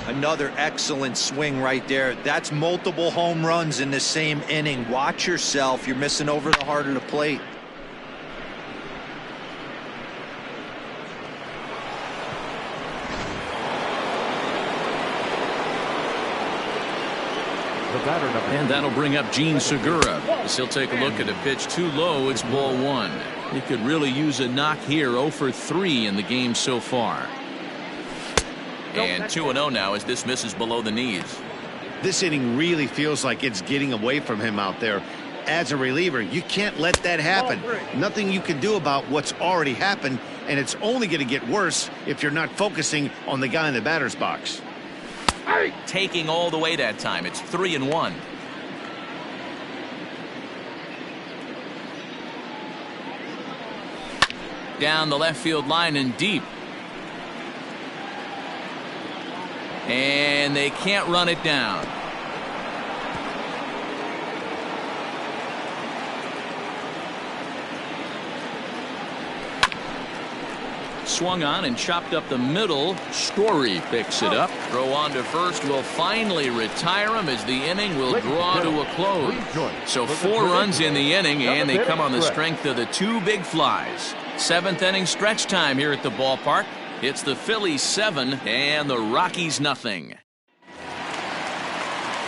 Another excellent swing right there. That's multiple home runs in the same inning. Watch yourself. You're missing over the heart of the plate. The batter number 2. And that'll bring up Gene Segura. As he'll take a look at a pitch too low. It's ball 1. He could really use a knock here. 0 for 3 in the game so far. And 2-0 now as this misses below the knees. This inning really feels like it's getting away from him out there. As a reliever, you can't let that happen. Nothing you can do about what's already happened, and it's only going to get worse if you're not focusing on the guy in the batter's box. Taking all the way that time. It's 3-1. Down the left field line and deep. And they can't run it down. Swung on and chopped up the middle. Story picks it up. Throw on to first will finally retire him as the inning will draw to a close. So 4 runs in the inning, and they come on the strength of the 2 big flies. 7th inning stretch time here at the ballpark. It's the Phillies 7 and the Rockies nothing.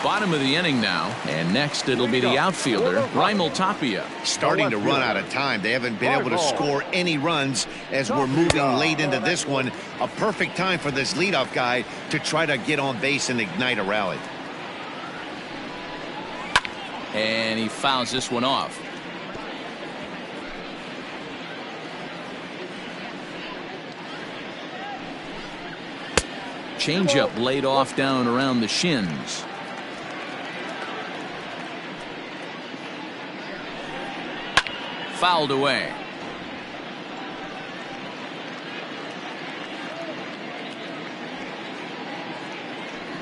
Bottom of the inning now, and next it'll be the outfielder, Raimel Tapia. Starting to run out of time. They haven't been able to score any runs as we're moving late into this one. A perfect time for this leadoff guy to try to get on base and ignite a rally. And he fouls this one off. Changeup laid off down around the shins. Fouled away.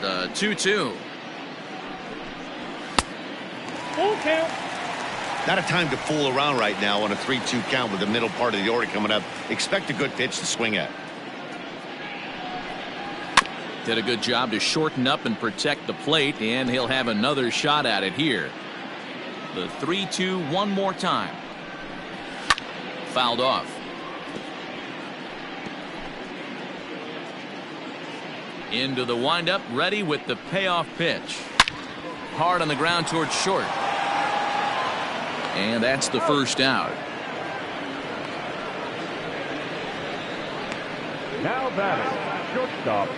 The 2-2. Full count. Not a time to fool around right now on a 3-2 count with the middle part of the order coming up. Expect a good pitch to swing at. Did a good job to shorten up and protect the plate, and he'll have another shot at it here. The 3-2 one more time. Fouled off. Into the windup, ready with the payoff pitch. Hard on the ground towards short. And that's the first out. Now batting, shortstop,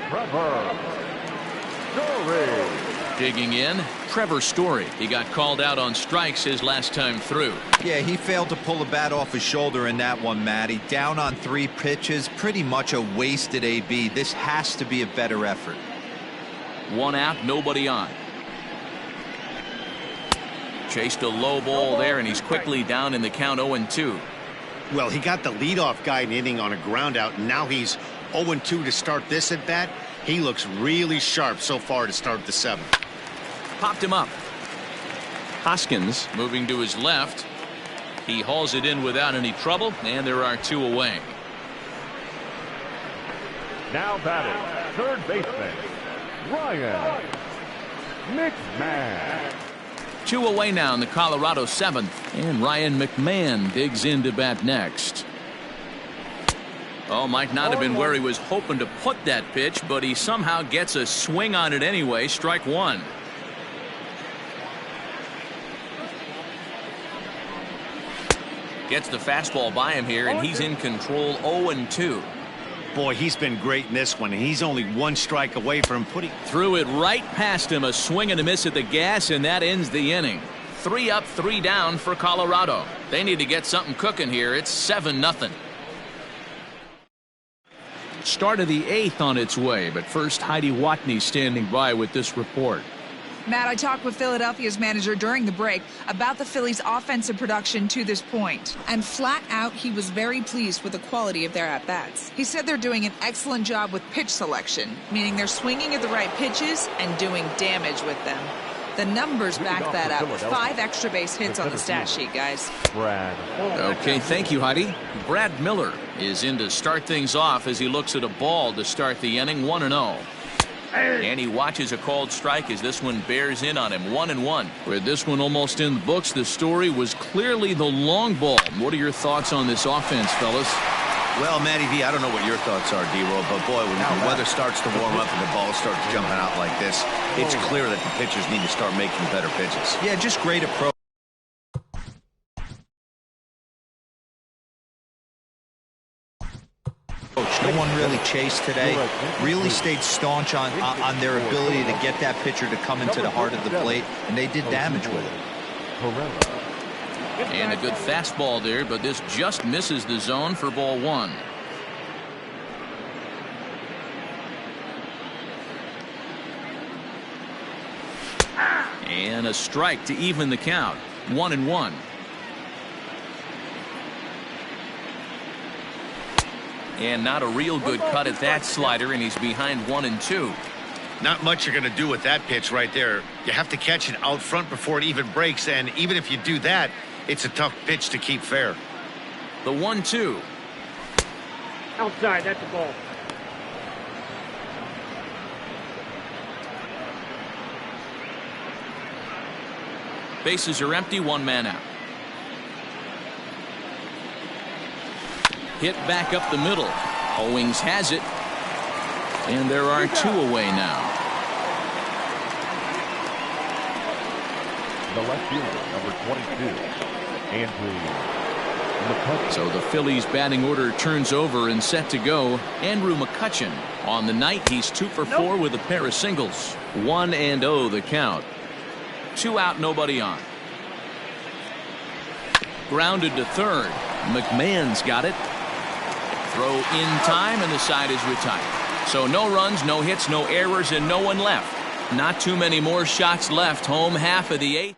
Trevor Story. Digging in, Trevor Story. He got called out on strikes his last time through. Yeah, he failed to pull the bat off his shoulder in that one, Matty. Down on 3 pitches, pretty much a wasted AB. This has to be a better effort. 1 out, nobody on. Chased a low ball there, and he's quickly down in the count 0-2. Well, he got the leadoff guy in inning on a ground out, and now he's 0-2 to start this at bat. He looks really sharp so far to start the 7th. Popped him up. Hoskins moving to his left. He hauls it in without any trouble, and there are 2 away. Now batting, third baseman, Ryan McMahon. 2 away now in the Colorado 7th, and Ryan McMahon digs in to bat next. Oh, might not have been where he was hoping to put that pitch, but he somehow gets a swing on it anyway. Strike 1. Gets the fastball by him here, and he's in control. 0-2. Boy, he's been great in this one. He's only 1 strike away from putting. Threw it right past him. A swing and a miss at the gas, and that ends the inning. 3 up, 3 down for Colorado. They need to get something cooking here. It's 7-0. Start of the 8th on its way, but first Heidi Watney standing by with this report. Matt, I talked with Philadelphia's manager during the break about the Phillies' offensive production to this point. And flat out, he was very pleased with the quality of their at-bats. He said they're doing an excellent job with pitch selection, meaning they're swinging at the right pitches and doing damage with them. The numbers back that up. 5 extra base hits on the stat sheet, guys. Okay, thank you, Heidi. Brad Miller is in to start things off as he looks at a ball to start the inning. 1-0. And he watches a called strike as this one bears in on him. 1-1. With this one almost in the books, the story was clearly the long ball. What are your thoughts on this offense, fellas? Well, Matty V, I don't know what your thoughts are, D-Roll, but boy, when the weather starts to warm up and the ball starts jumping out like this, it's clear that the pitchers need to start making better pitches. Yeah, just great approach. No one really chased today. Really stayed staunch on their ability to get that pitcher to come into the heart of the plate, and they did damage with it. And a good fastball there, but this just misses the zone for ball one. And a strike to even the count. 1-1. And not a real good cut at that slider, and he's behind 1-2. Not much you're going to do with that pitch right there. You have to catch it out front before it even breaks, and even if you do that, it's a tough pitch to keep fair. The 1-2. Outside, that's a ball. Bases are empty, one man out. Hit back up the middle. Owings has it. And there are two away now. The left fielder, number 22, Andrew McCutchen. So the Phillies batting order turns over and set to go. Andrew McCutchen. On the night, he's 2 for 4 with a pair of singles. 1-0 the count. 2 out, nobody on. Grounded to third. McMahon's got it. Throw in time, and the side is retired. So no runs, no hits, no errors, and no one left. Not too many more shots left. Home half of the 8th.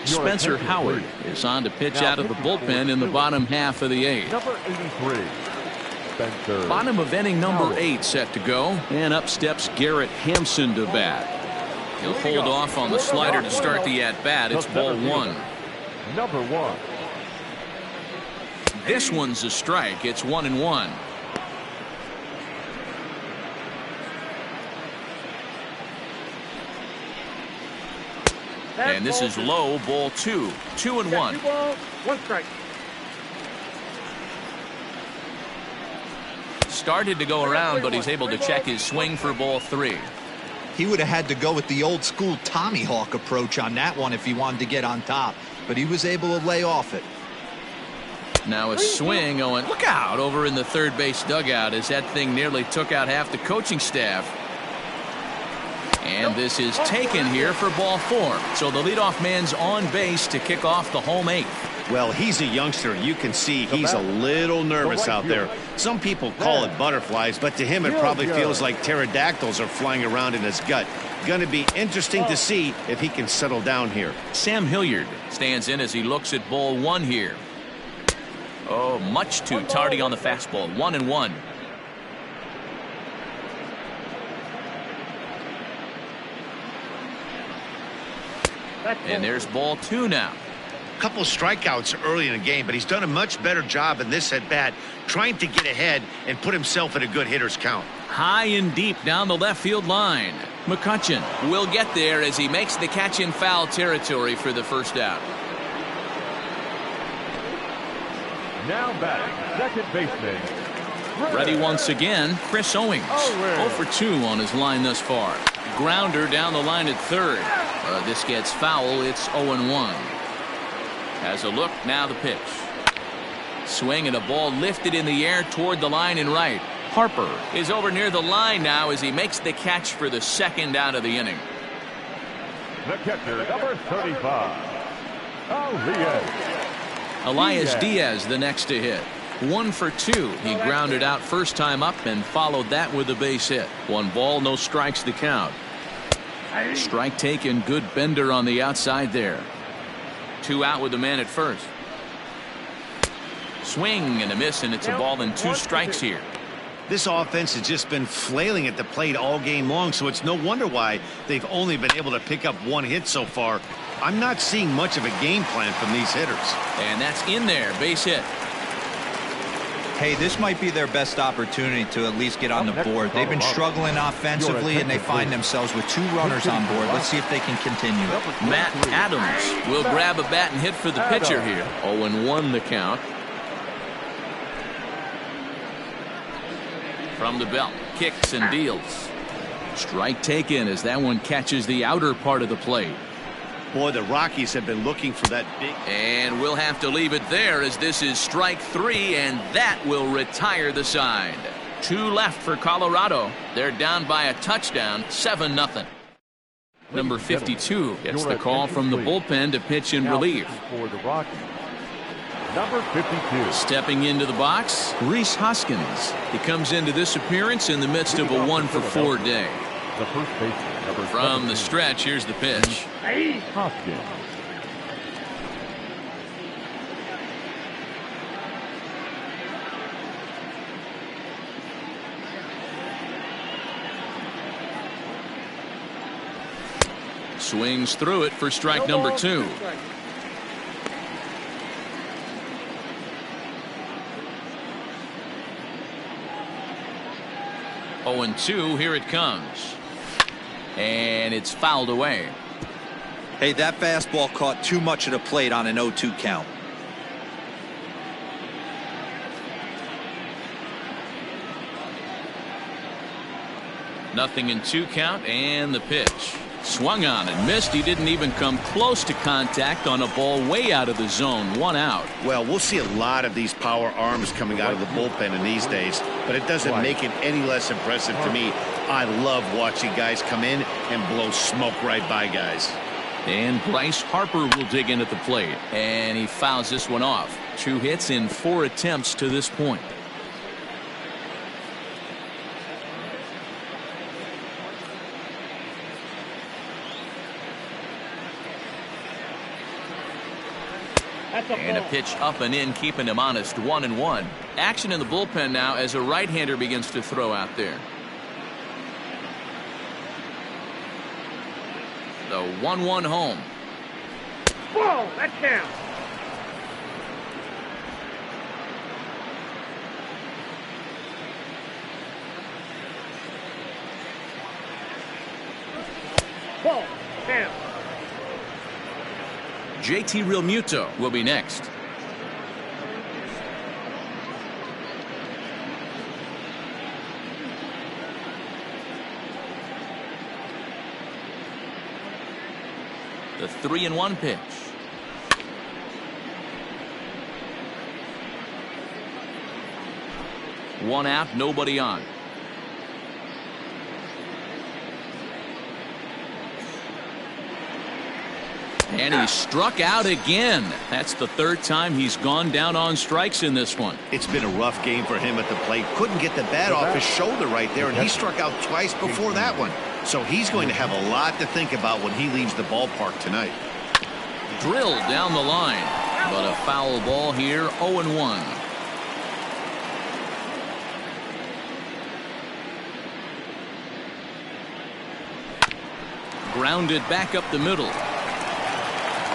Spencer Howard is on to pitch out of the bullpen in the bottom half of the 8th. Number 83, Spencer. Bottom of inning number 8 set to go, and up steps Garrett Hampson to bat. He'll hold off on the slider to start the at-bat. It's ball 1. Number 1. This one's a strike. It's 1-1. And this is low, ball 2. 2-1. 1 strike. Started to go around, but he's able to check his swing for ball 3. He would have had to go with the old school Tommy Hawk approach on that one if he wanted to get on top, but he was able to lay off it. Now a swing going, look out, over in the third base dugout as that thing nearly took out half the coaching staff. And this is taken here for ball 4. So the leadoff man's on base to kick off the home 8th. Well, he's a youngster. You can see he's a little nervous out there. Some people call it butterflies, but to him it probably feels like pterodactyls are flying around in his gut. Going to be interesting to see if he can settle down here. Sam Hilliard stands in as he looks at ball 1 here. Oh, much too tardy on the fastball. 1-1. And there's ball 2 now. Couple strikeouts early in the game, but he's done a much better job in this at bat trying to get ahead and put himself in a good hitter's count. High and deep down the left field line. McCutchen will get there as he makes the catch in foul territory for the first out. Now batting, second baseman. Ready once again, Chris Owings. 0 for 2 on his line thus far. Grounder down the line at third. This gets foul. It's 0-1. Has a look, now the pitch. Swing and a ball lifted in the air toward the line and right. Harper is over near the line now as he makes the catch for the second out of the inning. The catcher, number 35, Elias Diaz the next to hit. 1 for 2. He grounded out first time up and followed that with a base hit. 1 ball, no strikes to count. Strike taken, good bender on the outside there. 2 out with the man at first. Swing and a miss, and it's a ball and 2 strikes here. This offense has just been flailing at the plate all game long, so it's no wonder why they've only been able to pick up 1 hit so far. I'm not seeing much of a game plan from these hitters. And that's in there, base hit. Hey, this might be their best opportunity to at least get on the board. They've been struggling offensively, and they find themselves with 2 runners on board. Let's see if they can continue. Matt Adams will grab a bat and hit for the pitcher here. 0-1 the count. From the belt, kicks and deals. Strike taken as that one catches the outer part of the plate. Boy, the Rockies have been looking for that big. And we'll have to leave it there as this is strike 3, and that will retire the side. 2 left for Colorado. They're down by a touchdown, 7-0. Number 52 gets the call from the bullpen to pitch in relief. For the Rockies, number 52. Stepping into the box, Rhys Hoskins. He comes into this appearance in the midst of a 1-for-4 day. The first baseman, number From the stretch, here's the pitch. Hoskins. Swings through it for strike number 2. Oh, and 2, here it comes. And it's fouled away. Hey, that fastball caught too much of the plate on an 0-2 count. Nothing in 2 count, and the pitch. Swung on and missed. He didn't even come close to contact on a ball way out of the zone. 1 out. Well, we'll see a lot of these power arms coming out of the bullpen in these days, but it doesn't make it any less impressive to me. I love watching guys come in and blow smoke right by guys. And Bryce Harper will dig in at the plate, and he fouls this one off. 2 hits in 4 attempts to this point. And a pitch up and in, keeping him honest. 1-1. Action in the bullpen now as a right-hander begins to throw out there. The 1-1 home. Ball, that counts. Ball, counts. JT Realmuto will be next. The 3-1 pitch. One out, nobody on. And he struck out again. That's the 3rd time he's gone down on strikes in this one. It's been a rough game for him at the plate. Couldn't get the bat off his shoulder right there, and he struck out twice before that one. So he's going to have a lot to think about when he leaves the ballpark tonight. Drilled down the line, but a foul ball here. 0-1. Grounded back up the middle.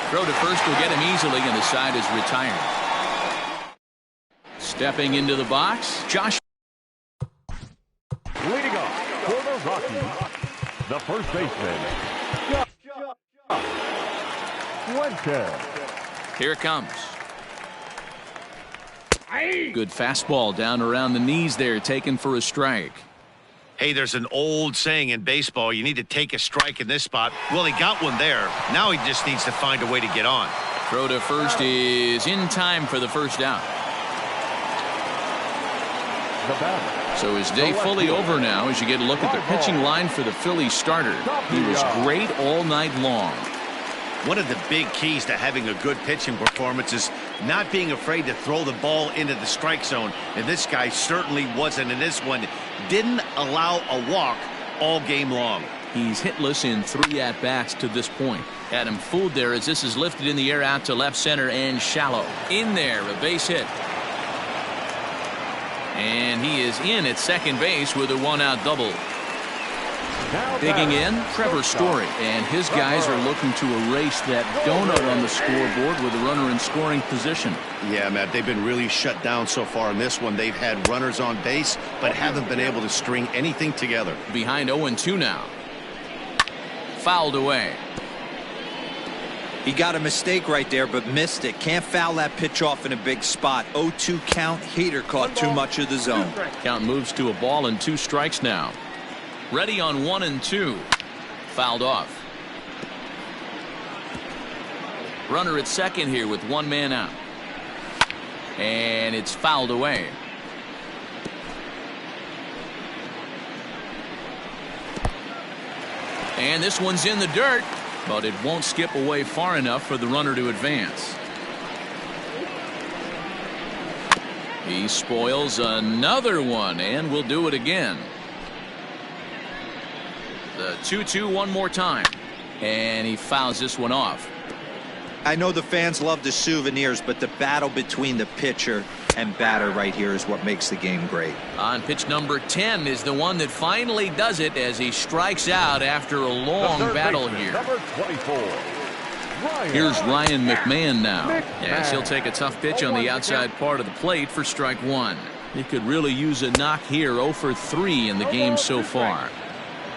Throw to first will get him easily, and the side is retired. Stepping into the box, Josh. Leading off for the Rockies, the first baseman, Fuentes. Here it comes. Good fastball down around the knees there, taken for a strike. Hey, there's an old saying in baseball, you need to take a strike in this spot. Well, he got one there. Now he just needs to find a way to get on. Throw to first is in time for the first out. So his day fully over now as you get a look at the pitching line for the Phillies starter. He was great all night long. One of the big keys to having a good pitching performance is not being afraid to throw the ball into the strike zone. And this guy certainly wasn't in this one. Didn't allow a walk all game long. He's hitless in 3 at-bats to this point. Had him fooled there as this is lifted in the air out to left center and shallow. In there, a base hit. And he is in at second base with a 1-out double. Digging in, Trevor Story, and his guys are looking to erase that donut on the scoreboard with a runner in scoring position. Yeah, Matt, they've been really shut down so far in this one. They've had runners on base, but haven't been able to string anything together. Behind 0-2 now. Fouled away. He got a mistake right there, but missed it. Can't foul that pitch off in a big spot. 0-2 count. Hader caught too much of the zone. Count moves to a ball and 2 strikes now. Ready on 1-2. Fouled off. Runner at second here with 1 man out. And it's fouled away. And this one's in the dirt, but it won't skip away far enough for the runner to advance. He spoils another one, and will do it again. The 2-2 one more time, and he fouls this one off. I know the fans love the souvenirs, but the battle between the pitcher and batter right here is what makes the game great. On pitch number 10 is the one that finally does it as he strikes out after a long battle here. Number 24. Here's Ryan McMahon now. Yes, he'll take a tough pitch on the outside part of the plate for strike 1. He could really use a knock here. 0 for 3 in the game so far.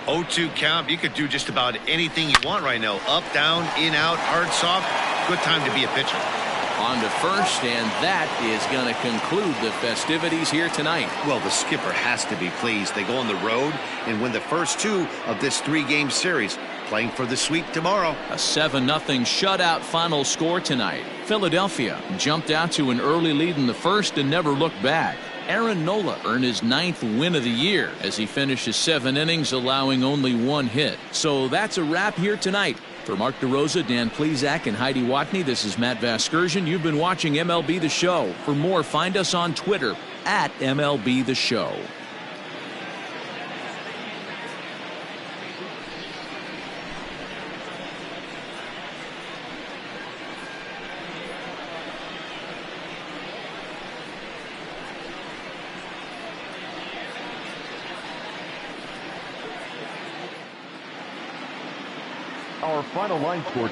0-2 count. You could do just about anything you want right now. Up, down, in, out, hard, soft. Good time to be a pitcher. On to first, and that is going to conclude the festivities here tonight. Well, the skipper has to be pleased. They go on the road and win the first 2 of this 3-game series, playing for the sweep tomorrow. A 7-0 shutout final score tonight. Philadelphia jumped out to an early lead in the first and never looked back. Aaron Nola earned his 9th win of the year as he finishes 7 innings, allowing only 1 hit. So that's a wrap here tonight. For Mark DeRosa, Dan Plesac, and Heidi Watney, this is Matt Vasgersian. You've been watching MLB The Show. For more, find us on Twitter at MLB The Show. Our final line score